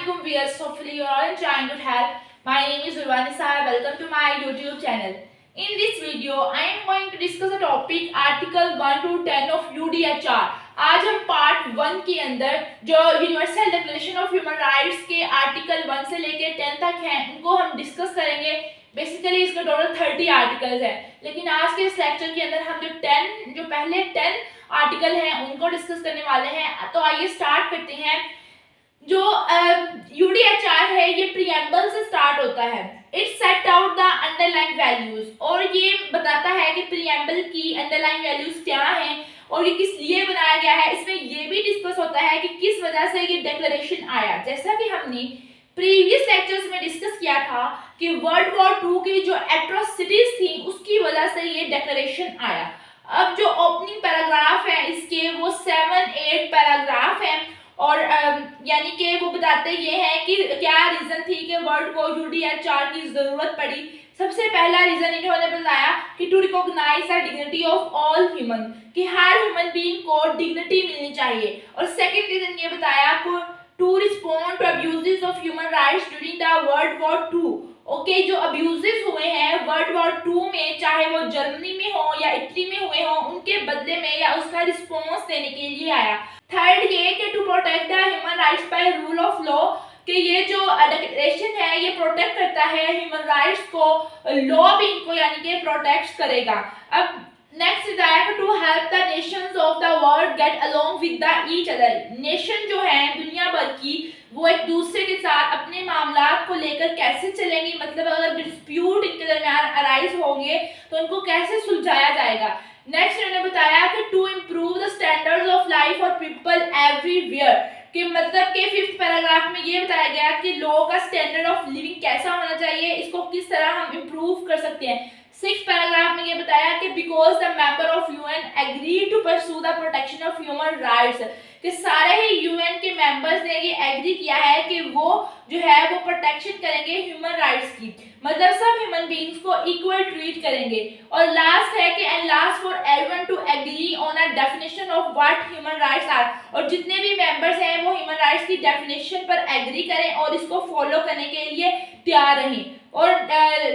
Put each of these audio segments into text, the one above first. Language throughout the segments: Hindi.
Assalamualaikum viewers. Hopefully you are all enjoying good health. My name is Urvanisa. Welcome to my YouTube channel. In this video, I am going to discuss a topic Article 1 to 10 of UDHR. आज हम पार्ट 1 के अंदर जो universal declaration of human rights के आर्टिकल 1 से लेकर 10 तक हैं उनको हम डिस्कस करेंगे। बेसिकली इसका टोटल 30 आर्टिकल्स है, लेकिन आज के इस लेक्चर के अंदर हम जो पहले 10 आर्टिकल हैं उनको डिस्कस करने वाले हैं। तो आइए स्टार्ट करते हैं। जो यूडीएचआर है ये प्रीएम्बल से स्टार्ट होता है। It set out the underline values, और ये बताता है कि प्रीएम्बल की अंडरलाइन वैल्यूज क्या हैं और ये किस लिए बनाया गया है। इसमें ये भी डिस्कस होता है कि किस वजह से ये डिक्लेरेशन आया। जैसा कि हमने प्रीवियस लेक्चर्स में डिस्कस किया था कि वर्ल्ड वॉर 2 की जो एट्रोसिटीज थी उसकी वजह से ये डिक्लेरेशन आया। अब जो ओपनिंग पैराग्राफ है इसके वो 7-8 पैराग्राफ हैं और यानी कि वो बताते ये हैं कि क्या रीजन थी कि वर्ल्ड को यूडीएचआर की जरूरत पड़ी। सबसे पहला रीजन इन्होंने बताया कि to recognise the dignity of all human, कि हर ह्यूमन बीइंग को डिग्निटी मिलनी चाहिए। और सेकंड रीजन ये बताया to respond to abuses of human rights during the world war 2। Okay, जो अब्यूजेस हुए हैं वर्ल्ड वॉर 2 में, चाहे वो जर्मनी में हो या इटली में हुए हो, उनके बदले में या उसका रिस्पॉन्स देने के लिए आया। थर्ड ये कि to protect the human rights by rule of law, कि ये जो डिक्लेरेशन है ये प्रोटेक्ट करता है ह्यूमन राइट्स को, लॉ भी इनको यानी कि प्रोटेक्ट करेगा। अब नेक्स्ट बताया to help the nations of the world get along with the each other. Nation जो है दुनिया भर की वो एक दूसरे के साथ अपने मामलात को लेकर कैसे चलेंगी, मतलब अगर डिस्प्यूट इनके दरमियान अराइज होंगे तो उनको कैसे सुलझाया जाएगा। नेक्स्ट उन्होंने बताया कि to improve the standards of life for people everywhere, कि मतलब के 5th पैराग्राफ में ये बताया गया कि लोगों का स्टैंडर्ड ऑफ लिविंग कैसा होना चाहिए, इसको किस तरह हम इम्प्रूव कर सकते हैं। 6th पैराग्राफ में ये बताया कि because the member of UN agree to pursue the protection of human rights, कि सारे ही यूएन के मेंबर्स ने ये एग्री किया है कि वो जो है वो प्रोटेक्शन करेंगे ह्यूमन राइट्स की, मतलब सब ह्यूमन बीइंग्स को इक्वल ट्रीट करेंगे। और लास्ट है कि and last for everyone to agree on a definition of what human rights are, और जितने भी मेंबर्स हैं वो ह्यूमन राइट्स की डेफिनेशन पर एग्री करें और इसको फॉलो करने के लिए तैयार रहें। और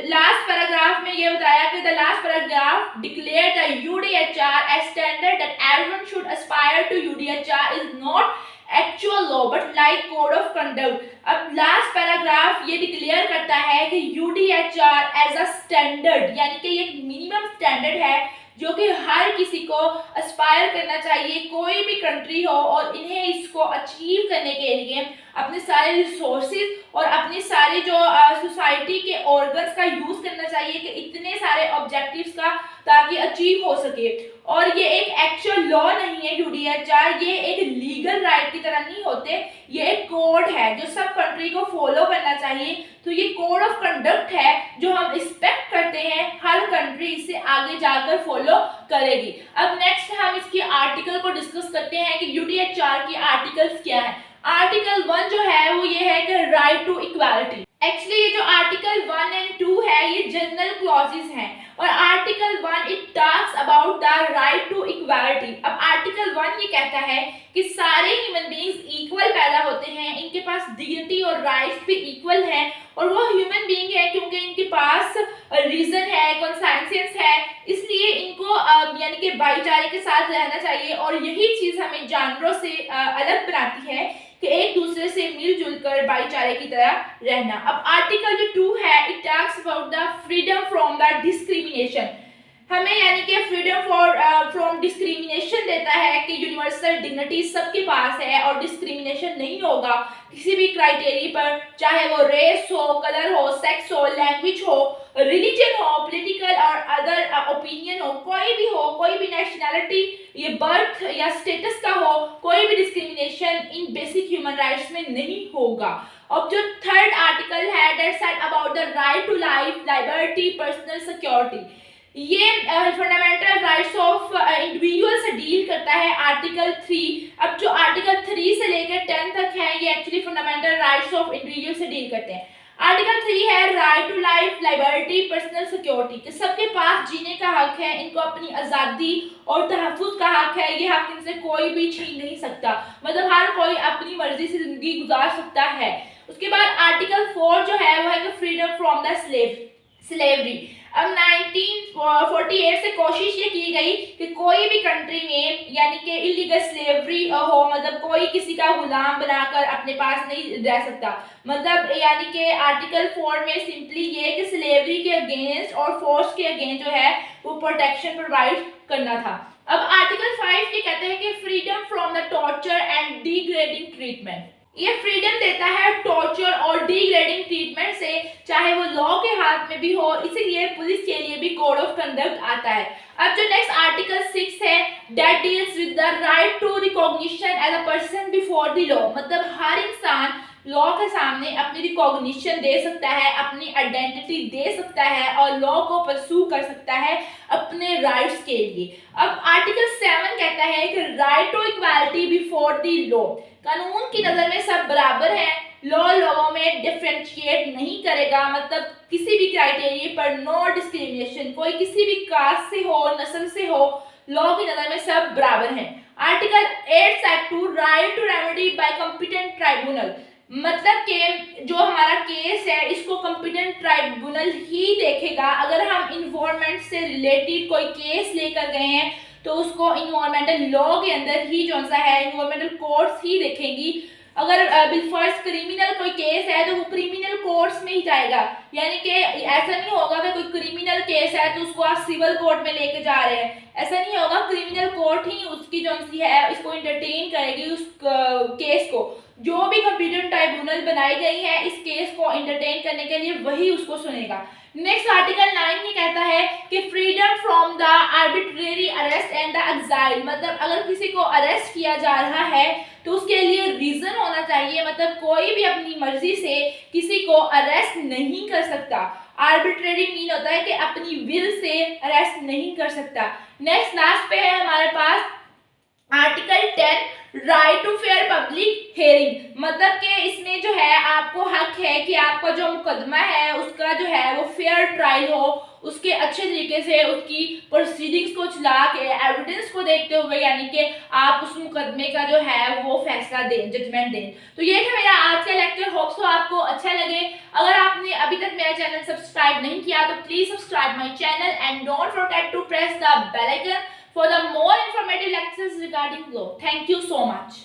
लास्ट पैराग्राफ में ये बताया कि the last paragraph declare the UDHR as standard that everyone should aspire to. UDHR is not actual law but like code of conduct. अब लास्ट पैराग्राफ ये डिक्लेयर करता है कि यूडीएचआर एज अ स्टैंडर्ड, यानी कि ये मिनिमम स्टैंडर्ड है जो कि हर किसी को एस्पायर करना चाहिए, कोई भी कंट्री हो, और इन्हें इसको अचीव करने के लिए अपने सारे रिसोर्सेज और अपनी सारी जो सोसाइटी के ऑर्गन्स का यूज करना चाहिए कि इतने सारे ऑब्जेक्टिव्स का, ताकि अचीव हो सके। और ये एक एक्चुअल लॉ नहीं है यूडीएचआर, ये एक लीगल राइट की तरह नहीं होते, ये एक कोड है जो सब कंट्री को फॉलो करना चाहिए। तो ये कोड ऑफ कंडक्ट है जो हम एक्सपेक्ट करते हैं हर कंट्री इसे आगे जाकर फॉलो करेगी। अब नेक्स्ट हम इसके आर्टिकल को डिस्कस करते हैं कि यूडीएचआर के आर्टिकल्स क्या है। आर्टिकल 1 जो है वो ये है कि राइट टू इक्वालिटी। एक्चुअली ये जो आर्टिकल 1 एंड 2 है ये जनरल क्लॉजेस हैं, और article 1 it talks about the right to equality. अब आर्टिकल 1 ये कहता है कि सारे ह्यूमन बीइंग्स इक्वल पैदा होते हैं, इनके पास डिग्निटी और राइट्स भी इक्वल हैं, और वो ह्यूमन बीइंग है क्योंकि इनके पास रीजन है, कॉन्साइंसेंस है, इसलिए इनको यानी कि भाईचारे के साथ रहना चाहिए। और यही चीज हमें जानवरों से अलग बनाती है कि एक दूसरे से मिलजुल कर भाईचारे की तरह रहना। अब आर्टिकल जो 2 है it talks about the freedom from the discrimination, हमें यानी कि फ्रीडम फ्रॉम डिस्क्रिमिनेशन देता है कि यूनिवर्सल डिग्निटी सबके पास है और डिस्क्रिमिनेशन नहीं होगा किसी भी क्राइटेरिया पर, चाहे वो रेस हो, कलर हो, सेक्स हो, लैंग्वेज हो, रिलीजन हो, पॉलिटिकल और अदर ओपिनियन हो, कोई भी हो, कोई भी नेशनैलिटी, ये बर्थ या स्टेटस का हो, कोई भी discrimination in basic human rights में नहीं होगा। अब जो थर्ड आर्टिकल है that said about the right to life, liberty, personal security, ये फंडामेंटल राइट्स ऑफ इंडिविजुअल से डील करता है आर्टिकल 3। अब जो आर्टिकल 3 से लेकर 10 तक है ये actually fundamental rights of individual से डील करते हैं। आर्टिकल 3 है right to life, liberty, personal security, कि सबके पास जीने का हक है, इनको अपनी आज़ादी और तहफ़्फ़ुज़ का हक है, ये हक इनसे कोई भी छीन नहीं सकता, मतलब हर कोई अपनी मर्जी से जिंदगी गुजार सकता है। उसके बाद आर्टिकल 4 जो है वो है कि फ्रीडम फ्रॉम द स्लेवरी। अब 1948 से कोशिश ये की गई कि कोई भी कंट्री में यानी कि इलीगल स्लेवरी हो, मतलब कोई किसी का गुलाम बनाकर अपने पास नहीं रह सकता। मतलब यानी कि आर्टिकल 4 में सिंपली ये कि स्लेवरी के अगेंस्ट और फोर्स के अगेंस्ट जो है वो प्रोटेक्शन प्रोवाइड करना था। अब आर्टिकल 5 ये कहते हैं कि freedom from the torture and degrading treatment. ये फ्रीडम देता है टॉर्चर और डिग्रेडिंग ट्रीटमेंट से, चाहे वो लॉ के हाथ में भी हो, इसीलिए पुलिस के लिए भी कोड ऑफ कंडक्ट आता है। अब जो नेक्स्ट आर्टिकल 6 है, that deals with the right to recognition as a person before the law. मतलब हर इंसान लॉ के सामने अपनी रिकॉग्निशन दे सकता है, अपनी आइडेंटिटी दे सकता है और लॉ को परस्यू कर सकता है अपने राइट्स के लिए। अब आर्टिकल 7 कहता है कि right to equality before the law. कानून की नजर में सब बराबर हैं, लॉ लोगों में डिफरेंशिएट नहीं करेगा, मतलब किसी भी क्राइटेरिया पर नो डिस्क्रिमिनेशन, कोई किसी भी कास्ट से हो, नस्ल से हो, लॉ की नजर में सब बराबर हैं। Article 8 set to right to remedy by competent tribunal. मतलब कि जो हमारा केस है इसको कॉम्पिटेंट ट्राइब्यूनल ही देखेगा। अगर हम इन्वायरमेंट से रिलेटेड कोई केस लेकर गए हैं तो उसको इन्वायरमेंटल लॉ के अंदर ही जो सा है इन्वायरमेंटल कोर्ट्स ही देखेंगी। अगर बिलफर्ज क्रिमिनल कोई केस है तो वो क्रिमिनल कोर्ट्स में ही जाएगा, यानी कि ऐसा नहीं होगा कि कोई क्रिमिनल केस है तो उसको आप सिविल कोर्ट में लेके जा रहे हैं, ऐसा नहीं होगा। क्रिमिनल कोर्ट ही उसकी जो सी है इसको इंटरटेन करेगी, उस केस को। जो भी कंप्यूटर ट्राइब्यूनल बनाई गई है इस केस को इंटरटेन करने के लिए वही उसको सुनेगा। नेक्स्ट आर्टिकल 9 ये कहता है कि freedom from the arbitrary arrest and the exile. मतलब अगर किसी को अरेस्ट किया जा रहा है तो उसके लिए रीजन होना चाहिए, मतलब कोई भी अपनी मर्जी से किसी को अरेस्ट नहीं कर सकता। आर्बिट्रेरी मीन होता है कि अपनी विल से अरेस्ट नहीं कर सकता। नेक्स्ट लास्ट पे है हमारे पास article 10 right to fair public hearing. मतलब कि इसमें जो है आपको हक है कि आपका जो मुकदमा है उसका जो है वो फेयर ट्रायल हो, उसके अच्छे तरीके से उसकी प्रोसीडिंग्स को चला के एविडेंस को देखते हुए, यानी कि आप उस मुकदमे का जो है वो फैसला दें, जजमेंट दें। तो ये था मेरा आज का लेक्चर, होप्स तो आपको अच्छा लगे। अगर आपने अभी तक मेरा चैनल सब्सक्राइब नहीं किया तो please subscribe my channel and don't forget to press the bell icon for the more informative lectures regarding law. Thank you so much.